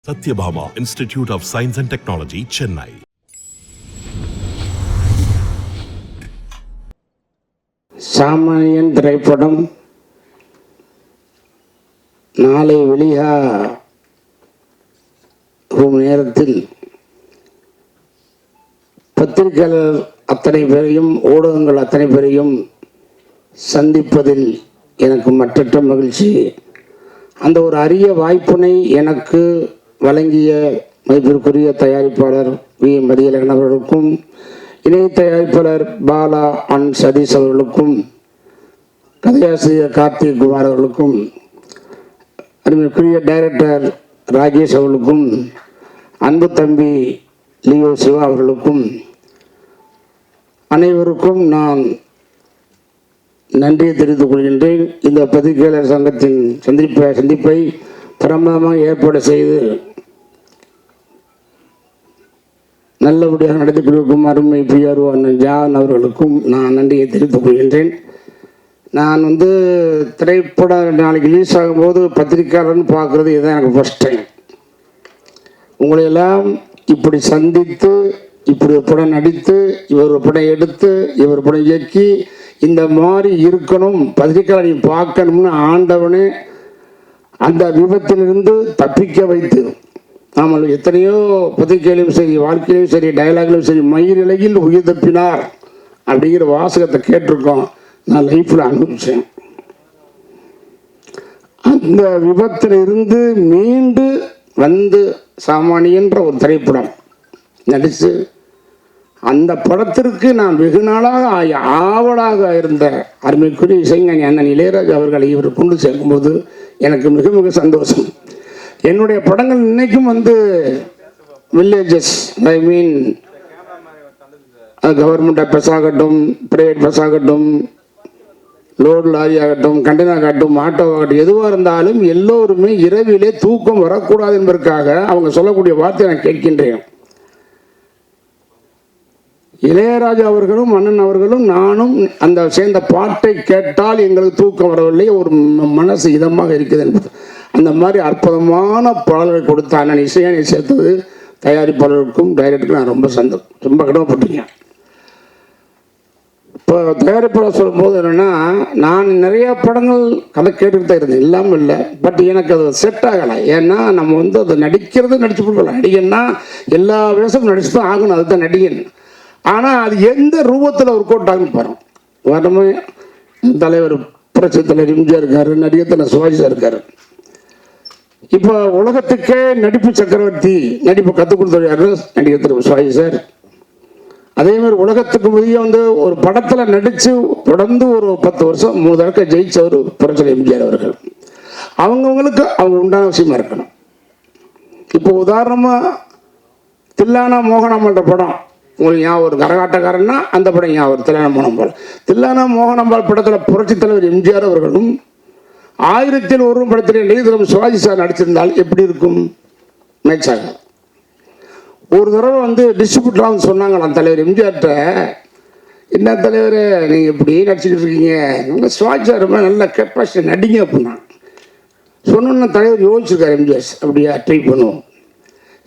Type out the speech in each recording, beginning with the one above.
Satyabhama Institute of Science and Technology, Chennai. சாமானியன் திரைப்படம் நாளை வெளியாகும் நேரத்தில் பத்திரிகையாளர் அத்தனை பேரையும் ஊடகங்கள் அத்தனை பேரையும் சந்திப்பதில் எனக்கு மற்றற்ற மகிழ்ச்சி. அந்த ஒரு அரிய வாய்ப்பினை எனக்கு வழங்கிய மதிப்பிற்குரிய தயாரிப்பாளர் வி மதியழகன் அவர்களுக்கும், இணை தயாரிப்பாளர் பாலா அண்ட் சதீஷ் அவர்களுக்கும், கதையாசிரியர் கார்த்திக் குமார் அவர்களுக்கும், அருமைக்குரிய டைரக்டர் ராகேஷ் அவர்களுக்கும், அன்பு தம்பி லியோ சிவா அவர்களுக்கும், அனைவருக்கும் நான் நன்றியை தெரிவித்துக் கொள்கின்றேன். இந்த பத்திரிகையாளர் சங்கத்தின் சந்திப்பை பிரமாதமாக ஏற்பாடு செய்து நல்லபடியாக நடத்தி கொண்டிருக்கும் அருமை பிஆர்ஓ அண்ணன் ஜான் அவர்களுக்கும் நான் நன்றியை தெரிவித்துக் கொள்கின்றேன். நான் திரைப்படம் நாளைக்கு ரிலீஸ் ஆகும்போது பத்திரிகையாளர்னு பார்க்குறது இதுதான் எனக்கு ஃபஸ்ட் டைம். உங்களையெல்லாம் இப்படி சந்தித்து, இப்படி ஒரு படம் நடித்து, இவர் ஒரு படம் எடுத்து, இவர் படம் இயக்கி, இந்த மாதிரி இருக்கணும், பத்திரிகையாளர் நீ பார்க்கணும்னு ஆண்டவனே அந்த விபத்திலிருந்து தப்பிக்க வைத்து, நாம் எத்தனையோ பத்திரிகையிலும் சரி, வாழ்க்கையிலும் சரி, டயலாக்லையும் சரி, மயிரிழையில் உயிர் தப்பினார் அப்படிங்கிற வாசகத்தை கேட்டிருக்கோம். நான் லைஃப்பில் அனுபவிச்சேன். அந்த விபத்திலிருந்து மீண்டு வந்து சாமானியன்ற ஒரு திரைப்படம் நடித்து, அந்த படத்திற்கு நான் வெகு நாளாக ஆவலாக இருந்த அருமைக்குரிய இசைஞானி அண்ணன் இளையராஜா அவர்களை இவர் கொண்டு சேர்க்கும்போது எனக்கு மிக மிக சந்தோஷம். என்னுடைய படங்கள் இன்னைக்கும் வில்லேஜஸ், ஐ மீன் கவர்மெண்ட் பஸ் ஆகட்டும், பிரைவேட் பஸ் ஆகட்டும், லோடு லாரி ஆகட்டும், கண்டெய்னர் ஆகட்டும், ஆட்டோ ஆகட்டும், எதுவாக இருந்தாலும் எல்லோருமே இரவிலே தூக்கம் வரக்கூடாது என்பதற்காக அவங்க சொல்லக்கூடிய வார்த்தையை நான் கேட்கின்றேன். இளையராஜா அவர்களும் அண்ணன் அவர்களும் நானும் அந்த சேர்ந்த பாட்டை கேட்டால் எங்களுக்கு தூக்கம் வரவில்லை, ஒரு மனசு இதமாக இருக்குது என்பது. அந்த மாதிரி அற்புதமான பாடல்களை கொடுத்த அண்ணன் இசையானை சேர்த்தது தயாரிப்பாளருக்கும் டைரக்டருக்கும் நான் ரொம்ப கடமைப்பட்டிருக்கேன். இப்போ தயாரிப்பாளர் சொல்லும்போது என்னென்னா, நான் நிறையா படங்கள் கதை கேட்டுக்கிட்டு தான் இருந்தேன், இல்லாமல் இல்லை. பட் எனக்கு அது செட் ஆகலை. ஏன்னா நம்ம அதை நடிக்கிறது நடிச்சு கொடுக்கலாம். நடிகன்னா எல்லா வேஷமும் நடிச்சு தான் ஆகணும், அதுதான் நடிகன். ஆனால் அது எந்த ரூபத்தில் ஒரு கோட்டாகனு பாருங்க. வரமே தலைவர் புரட்சி தலைவர் எம்ஜிஆர் இருக்காரு, நடிகத்தில் சிவாஜி சார் இருக்காரு. இப்போ உலகத்துக்கே நடிப்பு சக்கரவர்த்தி, நடிப்பு கற்றுக் கொடுத்தாரு நடிகர் சிவாஜி சார். அதே மாதிரி உலகத்துக்கு முதிய ஒரு படத்தில் நடித்து தொடர்ந்து ஒரு 10 வருஷம் 3 தடவை ஜெயிச்சவர் புரட்சி எம்ஜிஆர் அவர்கள். அவங்கவுங்களுக்கு அவங்க உண்டான விஷயமா இருக்கணும். இப்போ உதாரணமாக தில்லானா மோகனம்ன்ற படம் உங்களுக்கு ஞாபகம், ஒரு கரகாட்டக்காரன்னா அந்த படம் ஞாபகம், தில்லானா மோகனம்பாள். தில்லானா மோகனம்பாள் படத்தில் புரட்சி தலைவர் எம்ஜிஆர் அவர்களும் 1001 படத்தில் நெய்தலம் சிவாஜி சார் நடிச்சிருந்தால் எப்படி இருக்கும்? மேட்சாக ஒரு தடவை டிஸ்ட்ரிபியூட்டராக சொன்னாங்களாம் தலைவர் எம்ஜிஆர்கிட்ட, என்ன தலைவர் நீங்கள் எப்படி நடிச்சுக்கிட்டு இருக்கீங்க, சிவாஜி சார் ரொம்ப நல்ல கெப்பாசிட்டி நடிங்க அப்படின்னா சொன்னோன்னு தலைவர் யோசிச்சிருக்காரு எம்ஜிஆர், அப்படியா ட்ரை பண்ணுவோம்.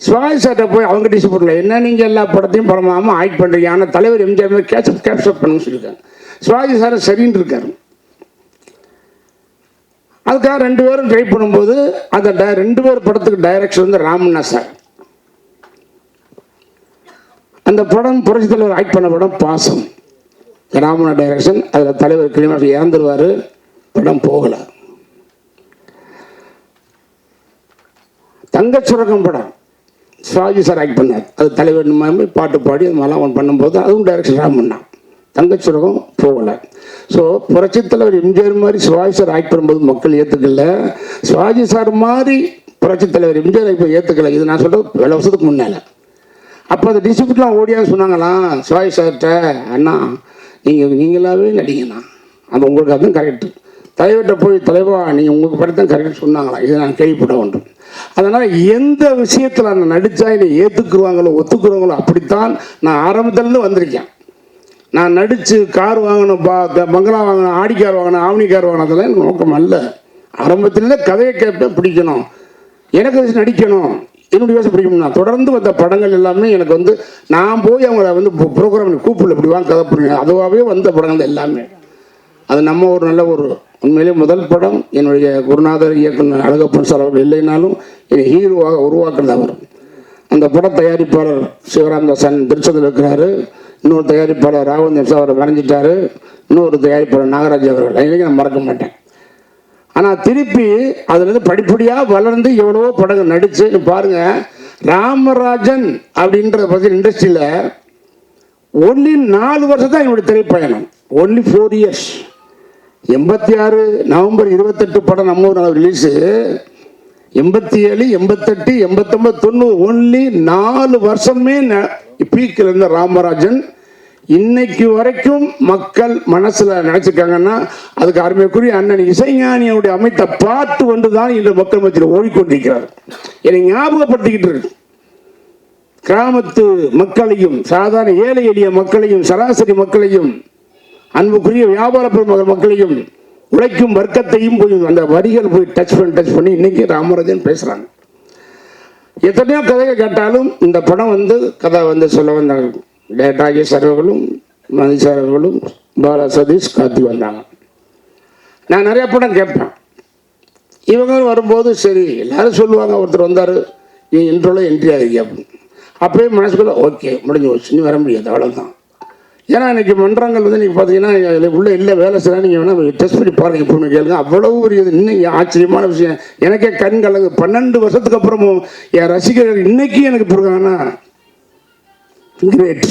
சிவாஜி சார்ட்ட போய் அவங்க டிஸ்ட்ரிபியூட்டரில் என்ன நீங்கள் எல்லா படத்தையும் படமாமல் ஆக்ட் பண்ணுறீங்க, ஆனால் தலைவர் எம்ஜிஆர் மாதிரி கேப்சர் பண்ணுன்னு சொல்லியிருக்காங்க. சிவாஜி சார் சரின்னு இருக்காரு. அதுக்காக 2 பேரும் ட்ரை பண்ணும்போது அந்த 2 பேர் படத்துக்கு டைரக்ஷன் ராமண்ணா சார். அந்த படம் புரட்சி தலைவர் ஆக்ட் பண்ண படம் பாசம், ராமண்ணா டைரக்ஷன். அதில் தலைவர் கிளிமாஸ் இறந்துருவார், படம் போகலை. தங்கச்சுரகம் படம் சிவாஜி சார் ஆக்ட் பண்ணார், அது தலைவர் பாட்டு பாடி அது மாதிரிலாம் பண்ணும்போது அதுவும் டைரக்ஷன் ராமண்ணா. தங்கச்சுரகம் போகலை. ஸோ புரட்சி தலைவர் எம்ஜிஆர் மாதிரி சிவாஜி சார் ஆக்ட் பண்ணும்போது மக்கள் ஏற்றுக்கல, சிவாஜி சார் மாதிரி புரட்சி தலைவர் எம்ஜிஆர் இப்போ ஏற்றுக்கல. இது நான் சொல்கிறது 7 வருஷத்துக்கு முன்னால். அப்போ அந்த டிஸ்ட்ரிபியூட்லாம் ஓடியாக சொன்னாங்களாம் சிவாஜி சார்கிட்ட, அண்ணா நீங்களாவே நடிங்கண்ணா, அது உங்களுக்கு அதுவும் கரெக்டு. தலைவர்கிட்ட போய் தலைவா நீங்கள் உங்களுக்கு படத்தான் கரெக்டாக சொன்னாங்களாம், இதை நான் கேள்விப்பட வேண்டும். அதனால் எந்த விஷயத்தில் நான் நடித்தா என்னை ஏற்றுக்குருவாங்களோ ஒத்துக்குறவங்களோ அப்படித்தான் நான் ஆரம்பத்துலேருந்து வந்திருக்கேன். நான் நடித்து கார் வாங்கணும், பங்களா வாங்கணும், ஆடி கார் வாங்கணும், ஆவணி கார் வாங்கணும், அதெல்லாம் எனக்கு நோக்கம் அல்ல. ஆரம்பத்துலேருந்து கதையை கேட்பேன், பிடிக்கணும், எனக்கு நடிக்கணும், என்னுடைய வேஷம் பிடிக்கும்னா தொடர்ந்து வந்த படங்கள் எல்லாமே எனக்கு வந்து நான் போய் அவங்கள வந்து ப்ரோக்ராம் கூப்பிடல, இப்படி வாங்க கதை புரியுங்க, அதுவாகவே வந்த படங்கள் எல்லாமே. அது நம்ம ஒரு நல்ல ஒரு உண்மையிலே முதல் படம் என்னுடைய குருநாதர் இயக்குனர் அழகப்பன் சார் அவர்கள் இல்லைனாலும் என்னை ஹீரோவாக உருவாக்குறது அவர். அந்த பட தயாரிப்பாளர் சிவராமதாசன் திருச்செந்தூர் இருக்கிறாரு, இன்னொரு தயாரிப்பாளர் ராகவந்தன் சார் அவர் வரைஞ்சிட்டாரு, இன்னொரு தயாரிப்பாளர் நாகராஜ் அவர்கள், இன்றைக்கி நான் மறக்க மாட்டேன். ஆனால் திருப்பி அதுலேருந்து படிப்படியாக வளர்ந்து எவ்வளவோ படங்கள் நடித்து பாருங்கள். ராமராஜன் அப்படின்றத பற்றி இண்டஸ்ட்ரியில் ஒன்லி 4 வருஷம் தான் என்னுடைய திரைப்பயணம், ஒன்லி 4 இயர்ஸ். 86 நவம்பர் 28 படம் நம்ம ஊர் ரிலீஸு, 87, 88, 89, 90 ஒன்லி 4 வருஷமே பீக்கில் இருந்த ராமராஜன் இன்னைக்கு வரைக்கும் மக்கள் மனசில் நினச்சிருக்காங்கன்னா அதுக்கு அருமைக்குரிய அண்ணன் இசைஞானியோடைய அமைத்த பாட்டு வந்து தான் இன்று மக்கள் மத்தியில் ஓடிக்கொண்டிருக்கிறார். என்னை ஞாபகப்படுத்திக்கிட்டு இருக்கு. கிராமத்து மக்களையும் சாதாரண ஏழை எளிய மக்களையும் சராசரி மக்களையும் அன்புக்குரிய வியாபார பெருமகள் மக்களையும் உழைக்கும் வர்க்கத்தையும் போய் அந்த வரிகள் போய் டச் பண்ணி இன்னைக்கு ராமராஜன் பேசுகிறாங்க. எத்தனையோ கதைகள் கேட்டாலும் இந்த படம் வந்து கதை வந்து சொல்ல வந்தாங்க. ராஜேஷ் அவர்களும் மதிஷ் அவர்களும் பாலா சதீஷ் கார்த்தி வந்தாங்க. நான் நிறைய படம் கேட்பேன். இவங்க வரும்போது சரி எல்லாரும் சொல்லுவாங்க, ஒருத்தர் வந்தார் நீ இன்ட்ரோல என்ட்ரி ஆகிங்க அப்படின்னு. அப்போயே மனசுக்குள்ள ஓகே முடிஞ்சு போச்சு, நீ வர முடியாது அவ்வளோதான். ஏன்னா இன்றைக்கி மன்றங்கள் வந்து நீங்கள் பார்த்தீங்கன்னா உள்ளே இல்லை வேலை செய்யலாம், நீங்கள் வேணால் டெஸ்ட் பண்ணி பாருங்கள் இப்போ கேளுங்க. அவ்வளவு ஒரு இது இன்னும் ஆச்சரியமான விஷயம். எனக்கே கண் கலங்கு. 12 வருஷத்துக்கு அப்புறமும் என் ரசிகர்கள் இன்னைக்கு எனக்கு பிறகானா கிரேட்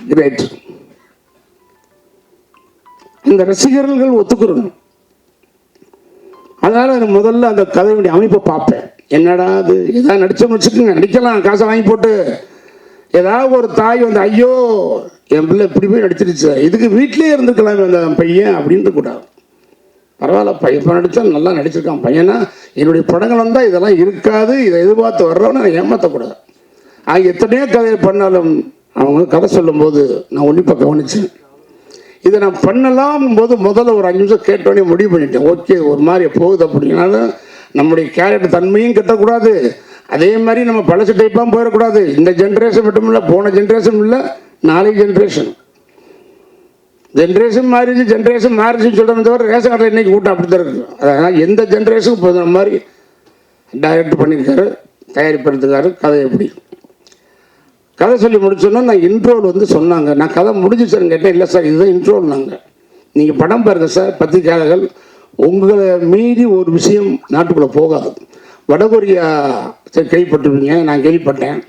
கிரேட். இந்த ரசிகர்கள் ஒத்துக்கிறோம். அதனால முதல்ல அந்த கதையுடைய அமைப்பை பார்ப்பேன். என்னடா அது ஏதாவது நடிச்சோம்னு வச்சுக்கோங்க, நடிக்கலாம் காசை வாங்கி போட்டு. ஏதாவது ஒரு தாய் வந்து ஐயோ என் பிள்ளை இப்படி போய் நடிச்சிருச்சு, இதுக்கு வீட்டிலே இருந்துக்கலாம் அந்த பையன் அப்படின்ட்டு கூடாது. பரவாயில்ல பையன் நடித்தா நல்லா நடிச்சிருக்கான் பையனா, என்னுடைய படங்கள் வந்தால் இதெல்லாம் இருக்காது, இதை எதிர்பார்த்து வர்றவன்னு நான் ஏமாற்றக்கூடாது. எத்தனையோ கதையை பண்ணாலும் அவங்க கதை சொல்லும்போது நான் உன்னிப்பாக கவனித்தேன். இதை நான் பண்ணலாம் போது முதல்ல ஒரு 5 நிமிஷம் கேட்டோடனே முடிவு பண்ணிட்டேன். ஓகே ஒரு மாதிரி போகுது அப்படின்னாலும் நம்முடைய கேரக்டர் தன்மையும் கட்டக்கூடாது, அதே மாதிரி நம்ம பழசு டைப்பாக போயிடக்கூடாது. இந்த ஜென்ரேஷன் மட்டும் இல்லை, போன ஜென்ரேஷன் இல்லை, நாளைக்கு ஜென்ரேஷன் மாறிச்சு. ஜென்ரேஷன் மாறிச்சுன்னு சொல்கிறத தவிர ரேஷன் கார்டில் இன்னைக்கு கூட்டம் அப்படி தான் இருக்குது. அதனால் எந்த ஜென்ரேஷனுக்கு போதும் மாதிரி டைரக்ட் பண்ணியிருக்காரு, தயாரிப்படுத்துக்காரு. கதை எப்படி கதை சொல்லி முடிச்சோன்னா நான் இன்ட்ரோல் வந்து சொன்னாங்க. நான் கதை முடிஞ்சிச்சேன்னு கேட்டேன். இல்லை சார் இதுதான் இன்ட்ரோல்னாங்க. நீங்கள் படம் பாருங்க சார், பத்திரிகையாளர்கள் உங்களை மீறி ஒரு விஷயம் நாட்டுக்குள்ளே போகாது. வடகொரியா கேள்விப்பட்டிருப்பீங்க, நான் கேள்விப்பட்டேன்.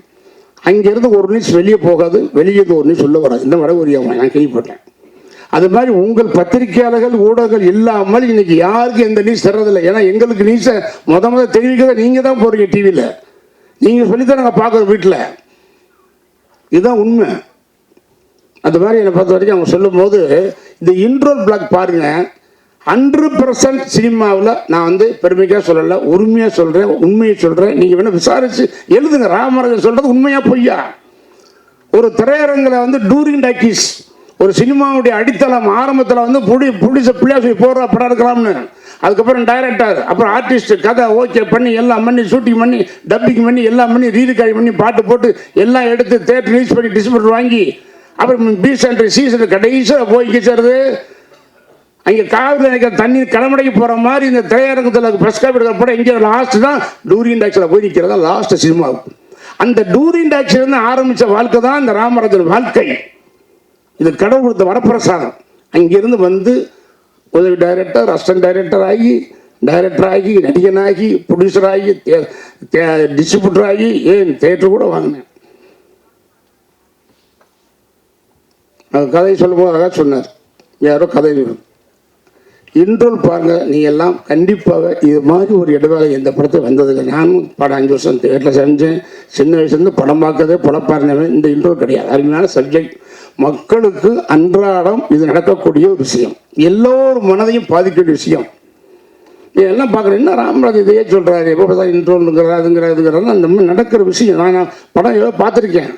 அங்கேருந்து ஒரு நியூஸ் வெளியே போகாது, வெளியேருந்து ஒரு நியூஸ் உள்ள வராது. இந்த வடகொரியாவை நான் கேள்விப்பட்டேன். அது மாதிரி உங்கள் பத்திரிகையாளர்கள் ஊடகங்கள் இல்லாமல் இன்னைக்கு யாருக்கும் எந்த நியூஸ் தர்றதில்லை. ஏன்னா எங்களுக்கு நியூஸை முதல்ல தெரிவிக்கிறத நீங்கள் தான் போகிறீங்க டிவியில், நீங்கள் சொல்லித்தான் நாங்கள் பார்க்குறோம் வீட்டில். இதுதான் உண்மை. அது மாதிரி என்னை பொறுத்த வரைக்கும் அவங்க சொல்லும் போது இந்த இன்ட்ரோல் பிளாக் பாருங்கள். 100% சினிமாவில் நான் வந்து பெருமைக்காக சொல்லலை, உரிமையாக சொல்கிறேன், உண்மையை சொல்கிறேன். நீங்கள் வேணால் விசாரித்து எழுதுங்க. ராமராஜன் சொல்கிறது உண்மையா பொய்யா? ஒரு திரையரங்கில் வந்து டூரிங் டாக்கீஸ் ஒரு சினிமாவுடைய அடித்தளம் ஆரம்பத்தில் வந்து பிள்ளையாசி போடுற படம் எடுக்கலாம்னு, அதுக்கப்புறம் டைரக்டர், அப்புறம் ஆர்டிஸ்ட், கதை ஓகே பண்ணி எல்லாம் பண்ணி ஷூட்டிங் பண்ணி டப்பிங் பண்ணி எல்லாம் பண்ணி ரீரிகார்டிங் பண்ணி பாட்டு போட்டு எல்லாம் எடுத்து தேட்டர் ரிலீஸ் பண்ணி டிஸ்ட்ரிபியூட்டர் வாங்கி அப்புறம் பி சென்டர் சி சென்டர் கடைசியில் போய் கிச்சறது. அங்கே காவிரி நினைக்கிற தண்ணீர் கடமடைக்கு போகிற மாதிரி இந்த திரையரங்கத்தில் ப்ரெஸ் காப்பி எடுக்கிற படம் இங்கே லாஸ்ட் தான் டூரிங் டாக்ஸில் போய் நிற்கிறதா லாஸ்ட் சினிமா. அந்த டூரிங் டாக்ஸிலேருந்து ஆரம்பித்த வாழ்க்கை தான் இந்த ராமராஜன் வாழ்க்கை. இது கடவுள் கொடுத்த வரப்பிரசாதம். அங்கிருந்து வந்து உதவி டைரக்டர், அசிஸ்டன்ட் டைரக்டர் ஆகி, டைரக்டர் ஆகி, நடிகனாகி, ப்ரொடியூசர் ஆகி, டிஸ்ட்ரிபியூட்டர் ஆகி, ஏன் தேட்டர் கூட வாங்கினேன். கதை சொல்லும்போது அழகாக சொன்னார் யாரோ கதை இன்ட்ரோல் பாருங்க. நீங்கள் எல்லாம் கண்டிப்பாக இது மாதிரி ஒரு இடைவேளை எந்த படத்தை வந்ததுங்க. நானும் படம் 5 வருஷம் தேட்டரில் செஞ்சேன். சின்ன வயசுலேருந்து படம் பார்க்கறதே படம் பாருங்க. இந்த இன்ட்ரோல் கிடையாது. அருமையான சப்ஜெக்ட், மக்களுக்கு அன்றாடம் இது நடக்கக்கூடிய ஒரு விஷயம், எல்லோரும் மனதையும் பாதிக்கக்கூடிய விஷயம். எல்லாம் பார்க்குறேன். என்ன ராமராஜ் இதையே சொல்கிறாரு, எப்போ தான் இன்ட்ரோலுங்கிறார் அதுங்கிறதுங்கிறது அந்த மாதிரி நடக்கிற விஷயம். நான் படம் எவ்வளோ பார்த்துருக்கேன்,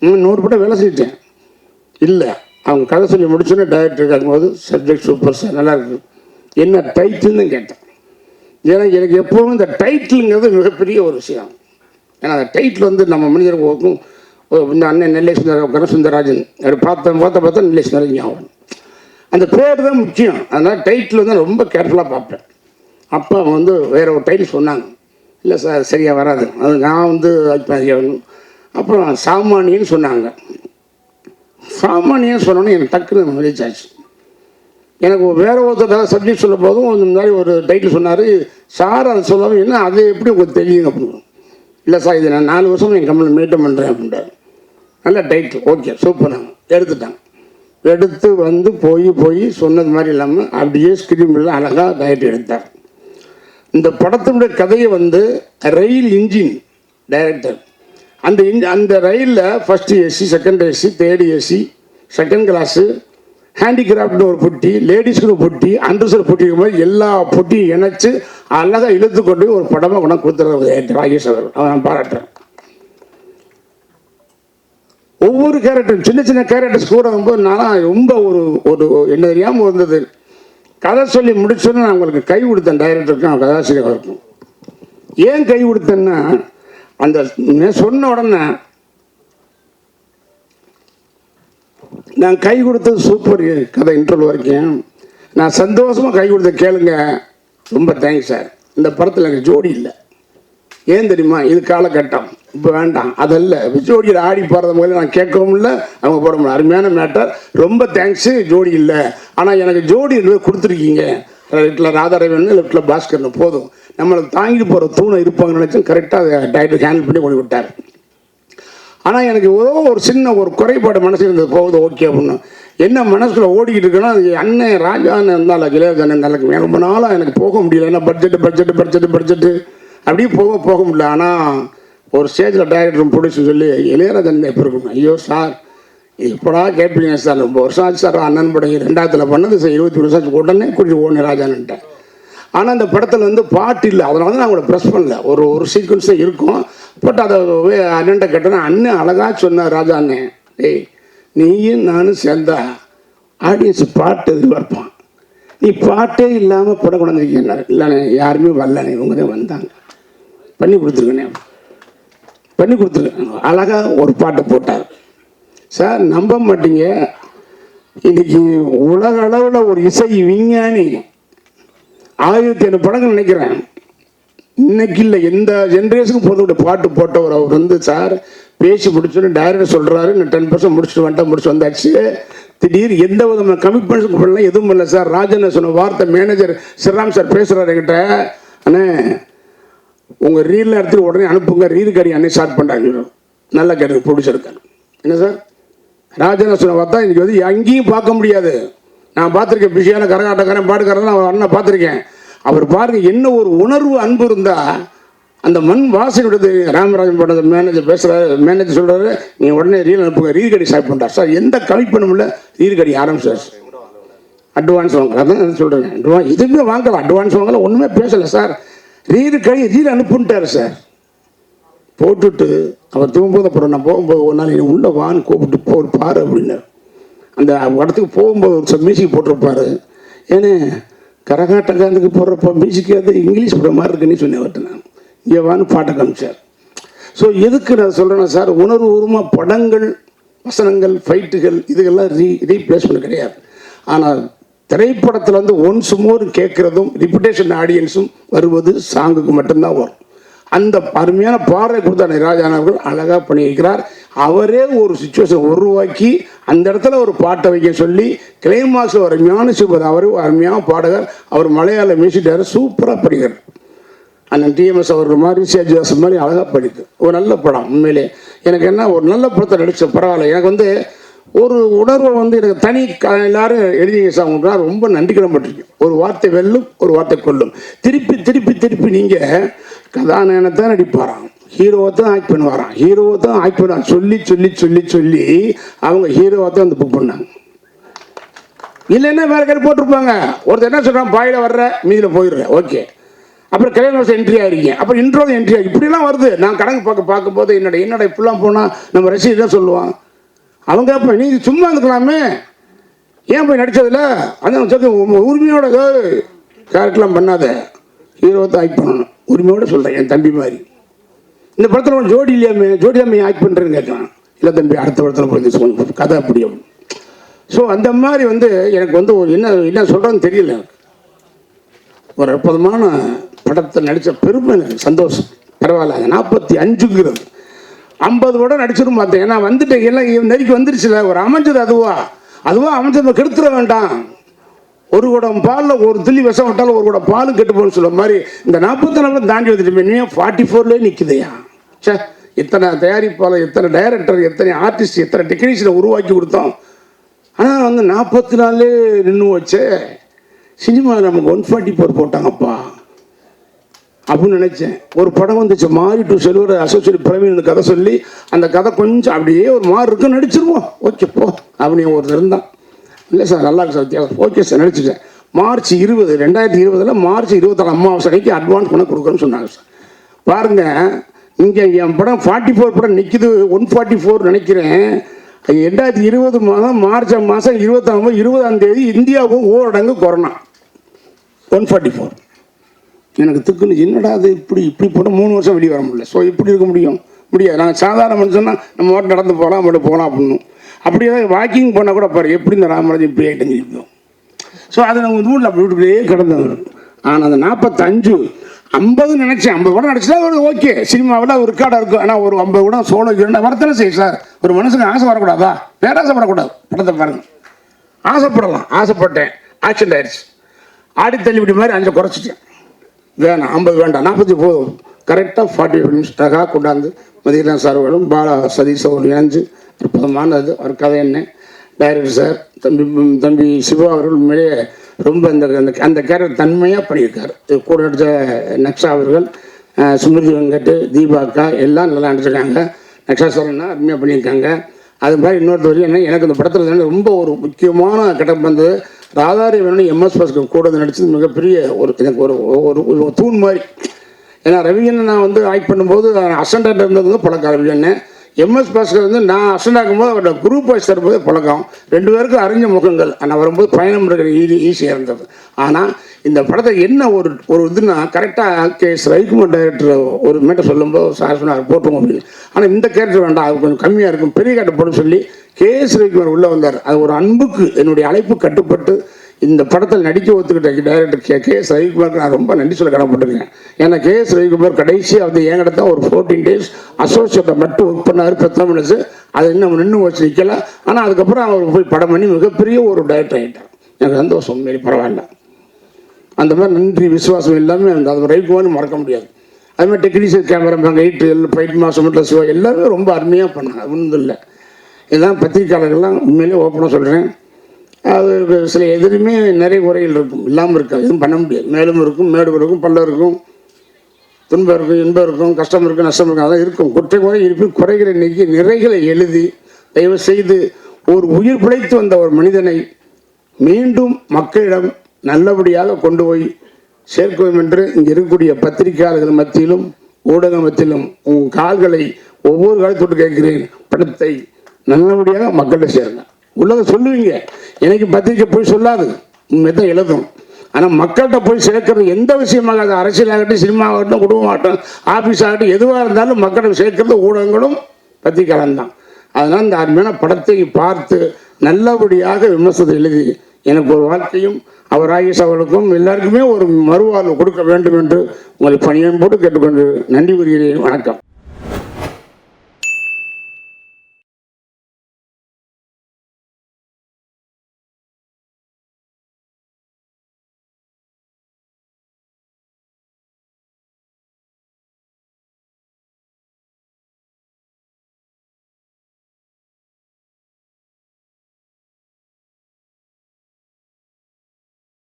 100 படம் வேலை செஞ்சுட்டேன். இல்லை அவங்க கதை சொல்லி முடிச்சோன்னே டைரக்டர் கேட்கும்போது சப்ஜெக்ட் சூப்பர் சார் நல்லா இருக்குது, என்ன டைட்டில்னு கேட்டேன். ஏன்னா எனக்கு எப்போவும் இந்த டைட்டிலுங்கிறது மிகப்பெரிய ஒரு விஷயம். ஏன்னா அந்த டைட்டில் வந்து நம்ம மனிதர்களுக்கும் இந்த அண்ணன் நெல்லை சுந்தரராஜன் அப்படி பார்த்தா நெல்லை சுந்தரராஜன் ஆகும். அந்த பேர் தான் முக்கியம். அதனால் டைட்டில் வந்து ரொம்ப கேர்ஃபுல்லாக பார்ப்பேன். அப்போ அவங்க வந்து வேறு ஒரு டைட்டில் சொன்னாங்க. இல்லை சார் சரியாக வராது, அது நான் வந்து அப்புறம் சாமானியன்னு சொன்னாங்க. சாமானியன்னு சொன்னோன்னே எனக்கு டக்குன்னு மதிச்சாச்சு. எனக்கு வேறு ஒருத்தர் சப்ஜெக்ட் சொல்லும் போதும் இந்த மாதிரி ஒரு டைட்டில் சொன்னார். சார் அதை சொல்லாமல் என்ன அது எப்படி உங்களுக்கு தெரியுங்க அப்படின்னு. இல்லை சார் இது நான் 4 வருஷம் என் கம்பெனி மெயின்டைன் பண்ணுறேன் அப்படின்றார். நல்ல டைட்டில், ஓகே சூப்பர். நாங்கள் எடுத்துட்டாங்க. எடுத்து வந்து போய் சொன்னது மாதிரி இல்லாமல் அப்படியே ஸ்கிரீனில் அழகாக டைரக்டர் எடுத்தார். இந்த படத்தினுடைய கதையை வந்து ரயில் இன்ஜின் டைரக்டர் அந்த ரயிலில் first AC, second AC, third AC, second class, ஹேண்டிகிராஃப்ட்னு ஒரு பொட்டி, லேடிஸ்க்குன்னு ஒரு பொட்டி, அண்டர்சர் பொட்டி மாதிரி எல்லா பொட்டியும் இணைச்சு அழகாக இழுத்து கொண்டு ஒரு படமாக கொண்டு கொடுத்துருவாங்க ராகேஷ் அவர்கள். அவன் நான் பாராட்டுறேன். ஒவ்வொரு கேரக்டரும் சின்ன கேரக்டர்ஸ் கூட வரும்போது நான் ரொம்ப ஒரு என்ன தெரியாமல் இருந்தது. கதை சொல்லி முடிச்சோன்னு நான் உங்களுக்கு கை கொடுத்தேன் டைரக்டருக்கும் கதாசிரியருக்கும். ஏன் கை கொடுத்தேன்னா அந்த சொன்ன உடனே நான் கை கொடுத்தது சூப்பர் கதை இன்டர்வல் வரைக்கும் நான் சந்தோஷமாக கை கொடுத்த கேளுங்க. ரொம்ப தேங்க்ஸ் சார். இந்த படத்தில் எனக்கு ஜோடி இல்லை. ஏன் தெரியுமா? இது காலகட்டம், இப்போ வேண்டாம் அதல்ல. ஜோடியில் ஆடி போடுறது முதல்ல நான் கேட்கவும் இல்லை, அவங்க போட முடியல. அருமையான மேட்டர், ரொம்ப தேங்க்ஸு. ஜோடி இல்லை, ஆனால் எனக்கு ஜோடி கொடுத்துருக்கீங்க. லெஃப்டில் ராதாரவன், லெஃப்டில் பாஸ்கர்னு போதும். நம்மளுக்கு தாங்கிட்டு போகிற தூணை இருப்பாங்கன்னு நினச்சோம். கரெக்டாக அதை டைட்டில் ஹேண்டில் பண்ணி கொண்டு விட்டார். ஆனால் எனக்கு ஏதோ ஒரு சின்ன ஒரு குறைபாடு மனசு இருந்தது. போகுது ஓகே அப்படின்னு என்ன மனசுல ஓடிக்கிட்டு இருக்குன்னா, அது அண்ணன் ராஜான்னு இருந்தாலும் இளையராஜா இருந்தாலும் ரொம்ப நாளாக எனக்கு போக முடியல. ஏன்னா பட்ஜெட்டு அப்படியே போக முடியல. ஆனால் ஒரு ஸ்டேஜில் டைரக்டர் ப்ரொடியூசர் சொல்லி இளையராஜன் எப்போ இருக்கணும், ஐயோ சார் இப்போடா கேட்பீங்க சார், ரொம்ப வருஷம் ஆச்சு சார். அண்ணன் படம் 2000 பண்ணது சார், 20 வருஷம் ஆச்சு. உடனே கூட்டிட்டு ஓடனே ராஜான்ட்டேன். ஆனால் அந்த படத்தில் வந்து பாட்டு இல்லை, அதனால தான் நான் உங்களை ப்ரெஸ் பண்ணல. ஒரு சீக்வன்ஸே இருக்கும். பட் அதை அண்ணன்ட்ட கேட்டேன்னா அண்ணன் அழகாக சொன்னார். ராஜா அண்ணன், ஏய் நீயும் நானும் சேர்ந்தா ஆடியன்ஸ் பாட்டு எதிர்பார்ப்பான், நீ பாட்டே இல்லாமல் படம் கொண்டாந்துருக்கீங்க. இல்லைண்ணே யாருமே வரலண்ணே, இவங்க தான் வந்தாங்க, பண்ணி கொடுத்துருக்கேன். அழகாக ஒரு பாட்டை போட்டார் சார். நம்ப மாட்டீங்க, இன்னைக்கு உலக அளவில் ஒரு இசை விஞ்ஞானி 1000 படங்கள் நினைக்கிறேன், இன்னைக்கு இல்லை எந்த ஜென்ரேஷனுக்கு போதுடைய பாட்டு போட்டவர். அவர் வந்து சார் பேசி முடிச்சோன்னு டைரக்டர் சொல்கிறாரு, நான் 10% முடிச்சு வந்தாச்சு. திடீர் எந்த விதமான கமிட்மெண்ட்ஸுக்கு பண்ணலாம், எதுவும் இல்லை சார். ராஜன் சொன்ன வார்த்தை மேனேஜர் ஸ்ரீராம் சார் பேசுகிறாரு என்கிட்ட, அண்ணே உங்கள் ரீலில் எடுத்துகிட்டு உடனே அனுப்புங்க, ரீல் கடி அன்னை ஸ்டார்ட் பண்ணுறாங்க. நல்லா கேட்டு ப்ரொடியூசருக்காரு. என்ன சார் ராஜன் சொன்ன வார்த்தை இன்றைக்கி வந்து எங்கேயும் பார்க்க முடியாது. நான் பார்த்துருக்கேன், பிஸியான கரகாட்டக்காரன் பாட்டுக்காரன் நான் அண்ணன் பார்த்துருக்கேன். அவர் பாருங்க என்ன ஒரு உணர்வு அன்பு இருந்தால் அந்த மண் வாசனையுடையது. ராமராஜன் பண்ண மேனேஜர் பேசுகிறாரு, மேனேஜர் சொல்கிறாரு நீ உடனே ரீல் அனுப்புங்க, ரீல் கடி ஸ்டார்ட் பண்ணுறார் சார். எந்த கமிட்மெண்ட்டும் இல்லை, ரீல் கடி ஆரம்பிச்சார். அட்வான்ஸ் வாங்கலாம், அதான் சொல்கிறேன். எதுவுமே வாங்கலாம், அட்வான்ஸ் வாங்கலாம், ஒன்றுமே பேசலை சார். Reel அனுப்புன்ட்டார் sir. போட்டுட்டு அவர் தூங்கும்போது அப்புறம் நான் போகும்போது ஒரு நாள் உள்ளே வான்னு கூப்பிட்டு பாரு அப்படின்னு அந்த இடத்துக்கு போகும்போது ஒரு மியூசிக் போட்டிருப்பாரு. ஏன்னா கரகாட்டக்காரனுக்கு போடுறப்போ மியூசிக்கு அது இங்கிலீஷ் போடுற மாதிரி இருக்குன்னு சொன்னேன் அவர்கிட்ட. நான் இங்கே வான்னு பாட்டை காமிச்சார். ஸோ எதுக்கு நான் சொல்கிறேன்னா சார், உணர்வுபூர்வமாக படங்கள், வசனங்கள், ஃபைட்டுகள் இதுகெல்லாம் ரீப்ளேஸ்மெண்ட் கிடையாது. ஆனால் திரைப்படத்தில் வந்து ஒன்ஸ் மோர் கேட்குறதும் ரிப்பிட்டேஷன் ஆடியன்ஸும் வருவது சாங்குக்கு மட்டும்தான் வரும். அந்த அருமையான பாடலை கொடுத்த ராஜான் அவர்கள் அழகாக பண்ணியிருக்கிறார். அவரே ஒரு சுச்சுவேஷன் உருவாக்கி அந்த இடத்துல ஒரு பாட்டை வைக்க சொல்லி கிளைமாக்ஸ் ஒரு அருமையான சூப்பர். அவர் அருமையான பாடகர், அவர் மலையாள மியூசிக் டைரக்டர், சூப்பராக படிக்கிறார். அண்ணன் டிஎம்எஸ் அவர்கள் மாதிரி சேஜாஸ் மாதிரி அழகாக படிக்குது. ஒரு நல்ல படம். உண்மையிலே எனக்கு என்ன ஒரு நல்ல படத்தை நடிச்ச பரவாயில்ல. எனக்கு வந்து ஒரு உணர்வை வந்து எனக்கு தனி எல்லாரும் எழுதிங்க சார், உங்களுக்கு ரொம்ப நன்றி கடன்பட்டிருக்கேன். ஒரு வார்த்தை வெல்லும், ஒரு வார்த்தை கொல்லும். திருப்பி நீங்கள் கதாநாயகனை தான் நடிப்பாராம், ஹீரோவை தான் ஆக்ட் பண்ணுவாராம், ஹீரோவை தான் ஆக்ட் பண்ணுவாங்க சொல்லி அவங்க ஹீரோவை தான் வந்து புக் பண்ணாங்க. இல்லைன்னா வேற கரு போட்டிருப்பாங்க. ஒருத்தர் என்ன சொல்கிறான், பாயில் வர்ற மீதில் போயிடுறேன், ஓகே. அப்புறம் கல்யாணம் என்ட்ரி ஆகிருக்கீங்க, அப்புறம் இன்ட்ரோ என்ட்ரி ஆகி இப்படிலாம் வருது. நான் கணக்கு பார்க்கும்போது என்னோட இப்படிலாம் போனால் நம்ம ரசிகர் தான் சொல்லுவான். அவங்க அப்போ நீ சும்மா இருந்துக்கலாமே, ஏன் போய் நடித்ததில்ல, அந்த உரிமையோட கேரக்டர்லாம் பண்ணாத, ஹீரோ தான் ஆக்ட் பண்ணணும். உரிமையோடு சொல்கிறேன், என் தம்பி மாதிரி இந்த படத்தில் ஒரு ஜோடி இல்லாமல் ஆக்ட் பண்ணுறேன்னு கேட்கலாம். இல்லை தம்பி அடுத்த படத்தில் போய் கதை அப்படி. ஸோ அந்த மாதிரி வந்து எனக்கு வந்து ஒரு என்ன சொல்கிறேன்னு தெரியல. எனக்கு ஒரு அற்புதமான படத்தை நடித்த பெருமை, எனக்கு சந்தோஷம். பரவாயில்ல, அது 45ங்கிறது 50 படம் நடிச்சிடும் பார்த்தேன். ஏன்னா வந்துட்டேன், எல்லாம் நெருக்கி வந்துருச்சுல, ஒரு அமைஞ்சது அதுவாக அமைஞ்சதை கெடுத்துட வேண்டாம். ஒரு குடம் பாலில் ஒரு துள்ளி விஷம் விட்டாலும் ஒரு குடம் பாலும் கெட்டு போகணும்னு சொல்ல மாதிரி இந்த 44 தாண்டி வந்துட்டு இனிமேல் 44லேயே நிற்குதையா. சே, எத்தனை தயாரிப்பாளர், எத்தனை டைரக்டர், எத்தனை ஆர்டிஸ்ட், எத்தனை டெக்னீஷியனை உருவாக்கி கொடுத்தோம். ஆனால் வந்து 44 நின்று வச்சே. சினிமாவில் நமக்கு 144 போட்டாங்கப்பா அப்படின்னு நினச்சேன். ஒரு படம் வந்துச்சு, மாறி டு செல்வர் அசோசியேட் பிரவீன் கதை சொல்லி, அந்த கதை கொஞ்சம் அப்படியே ஒரு மாறு இருக்கு, நடிச்சிருவோம் ஓகே போ அப்படின்னு ஒருத்தர் இருந்தான். இல்லை சார் நல்லா இருக்கு சார் வித்தியாசம், ஓகே சார் நடிச்சிட்டேன். மார்ச் 20, 2020 மார்ச் 26 அமாவாசை அன்னைக்கு அட்வான்ஸ் பண்ண கொடுக்குறேன்னு சொன்னாங்க சார். பாருங்கள், இங்கே என் படம் 44 படம் நிற்கிது, 144 நினைக்கிறேன். 2020 மார்ச் மாதம் 20ஆம் தேதி இந்தியாவுக்கும் ஊரடங்கு கொரோனா 144. எனக்கு திக்குன்னு என்னடா அது இப்படி போனால் 3 வருஷம் வெளியே வர முடியல. ஸோ இப்படி இருக்க முடியாது. நாங்கள் சாதாரண மனுஷன்னா நம்ம மட்டும் நடந்து போகலாம், மட்டும் போகலாம் அப்படின்னு. அப்படி ஏதாவது வாக்கிங் போனால் கூட பாரு எப்படி இந்த ராமராஜ் இப்படி ஆகிட்டு இருக்கும். ஸோ அதை நம்ம ஊரில் அப்படி விட்டுக்கிட்டே கிடந்தவர். ஆனால் அந்த 45 50 நினச்சேன். 50 படம் நடிச்சா ஒரு ஓகே, சினிமாவில் ஒரு ரெக்கார்டாக இருக்கும். ஆனால் ஒரு 50 படம் சோழ வரத்தானே செய்யும் சார். ஒரு மனுஷனுக்கு ஆசை வரக்கூடாதா? பேராசைப்படக்கூடாது. படத்தை பாருங்கள், ஆசைப்படலாம். ஆசைப்பட்டேன், ஆக்சிடென்ட் ஆயிடுச்சு. ஆடி தள்ளிப்படி மாதிரி 5 குறைச்சிட்டேன். வேணாம் 50 வேண்டாம், 40 போதும். கரெக்டாக 45 நிமிஷம் அழகாக கொண்டாந்து மதியநாத் சார்களும் பாலா சதீஷ் அவர்கள் இணைஞ்சு அற்புதமானது ஒரு கதை. என்ன டைரக்டர் சார் தம்பி சிவா அவர்கள் உண்மையிலே ரொம்ப அந்த கேரக்டர் தன்மையாக பண்ணியிருக்கார். கூட நடித்த நக்ஷா அவர்கள், சுமிருதி வெங்கட், தீபாக்கா எல்லாம் நல்லா நடிச்சிருக்காங்க. நக்ஷா சார்னா அருமையாக பண்ணியிருக்காங்க. அது மாதிரி இன்னொருத்தர் என்ன, எனக்கு இந்த படத்தில் ரொம்ப ஒரு முக்கியமான கட்டம் வந்தது, ராதாரி வேணும் MS பாஸ்கர் கூட நடித்தது மிகப்பெரிய ஒரு எனக்கு ஒரு தூண் மாதிரி. ஏன்னா ரவியண்ணன் நான் வந்து ஆக்ட் பண்ணும்போது அசண்டாக இருந்தது பழக்கம். ரவியண்ணன் MS பாஸ்கர் வந்து நான் அசண்டாக்கும்போது அவரோட குரூப் வைஸ் தரும்போது பழக்கம். 2 பேருக்கும் அறிஞ்ச முகங்கள். ஆனால் வரும்போது பயணம் இருக்கிற ஈஸியாக இருந்தது. ஆனால் இந்த படத்தை என்ன ஒரு இதுனா கரெக்டாக KS ரவிக்குமார் டைரக்டர் ஒரு மேட்டை சொல்லும்போது சார் சொன்னார் போட்டோம் அப்படின்னு. ஆனால் இந்த கேரக்டர் வேண்டாம், அது கொஞ்சம் கம்மியாக இருக்கும், பெரிய கேரக்டர் போட்டு சொல்லி KS ரவிக்குமார் உள்ளே வந்தார். அது ஒரு அன்புக்கு என்னுடைய அழைப்பு கட்டுப்பட்டு இந்த படத்தில் நடிக்க ஒத்துக்கிட்ட டைரக்டர் KS ரவிக்குமாருக்கு நான் ரொம்ப நன்றி சொல்ல கடமைப்பட்டிருக்கேன். ஏன்னா KS ரவிக்குமார் கடைசியாக வந்து என்கிட்ட தான் ஒரு 14 days அசோசியேட்டை மட்டும் ஒர்க் பண்ணார். 10 minutes அது இன்னும் நின்று வச்சு நிற்கல. ஆனால் அதுக்கப்புறம் அவர் போய் படம் பண்ணி மிகப்பெரிய ஒரு டைரக்டர் ஆகிட்டார். எனக்கு சந்தோஷம், மாரி பரவாயில்ல. அந்த மாதிரி நன்றி விசுவாசம் எல்லாமே அது ரவிக்குமார்னு மறக்க முடியாது. அதுமாதிரி டெக்னீஷியன் கேமராமேன் 8 ஃபைட் மாதம் மட்டும் சிவா எல்லாருமே ரொம்ப அருமையாக பண்ணாங்க. ஒன்றும் இல்லை, இதெல்லாம் பத்திரிக்கையாளர்கள்லாம் உண்மையிலே ஓப்பனாக சொல்கிறேன். அது சில எதிலுமே நிறைய குறைகள் இருக்கும், இல்லாமல் இருக்காது, எதுவும் பண்ண முடியாது. மேலும் இருக்கும், மேடு இருக்கும், பல்ல இருக்கும், துன்பம் இருக்கும், இன்பம் இருக்கும், கஷ்டம் இருக்கும், நஷ்டம் இருக்கும், அதான் இருக்கும். குறை இருப்பின் குறைகளை நீக்கி நிறைகளை எழுதி தயவு செய்து ஒரு உயிர் பிழைத்து வந்த ஒரு மனிதனை மீண்டும் மக்களிடம் நல்லபடியாக கொண்டு போய் சேர்க்கும் என்று இங்கே இருக்கக்கூடிய பத்திரிகையாளர்கள் மத்தியிலும் ஊடக மத்தியிலும் உங்கள் கால்களை ஒவ்வொரு காலத்தொட்டு கேட்கிறேன். படத்தை நல்லபடியாக மக்கள்கிட்ட சேருங்க. உள்ளதை சொல்லுவீங்க, எனக்கு பத்திரிக்கை போய் சொல்லாது, உண்மை தான் எழுதும். ஆனால் மக்கள்கிட்ட போய் சேர்க்கறது எந்த விஷயமாக, அது அரசியலாகட்டும், சினிமாவாகட்டும், குடும்பமாகட்டும், ஆஃபீஸ் ஆகட்டும், எதுவாக இருந்தாலும் மக்கள்கிட்ட சேர்க்கறது ஊடகங்களும் பத்திரிக்கையாளன் தான். அதனால் இந்த அருமையான படத்தை பார்த்து நல்லபடியாக விமர்சனத்தை எழுதி எனக்கு ஒரு வாழ்க்கையும் அவர் ஆகிய அவர்களுக்கும் எல்லாருக்குமே ஒரு மறுவாழ்வு கொடுக்க வேண்டும் என்று உங்களை பணியன்போடு கேட்டுக்கொண்டு நன்றி கூறுகிறேன். வணக்கம்.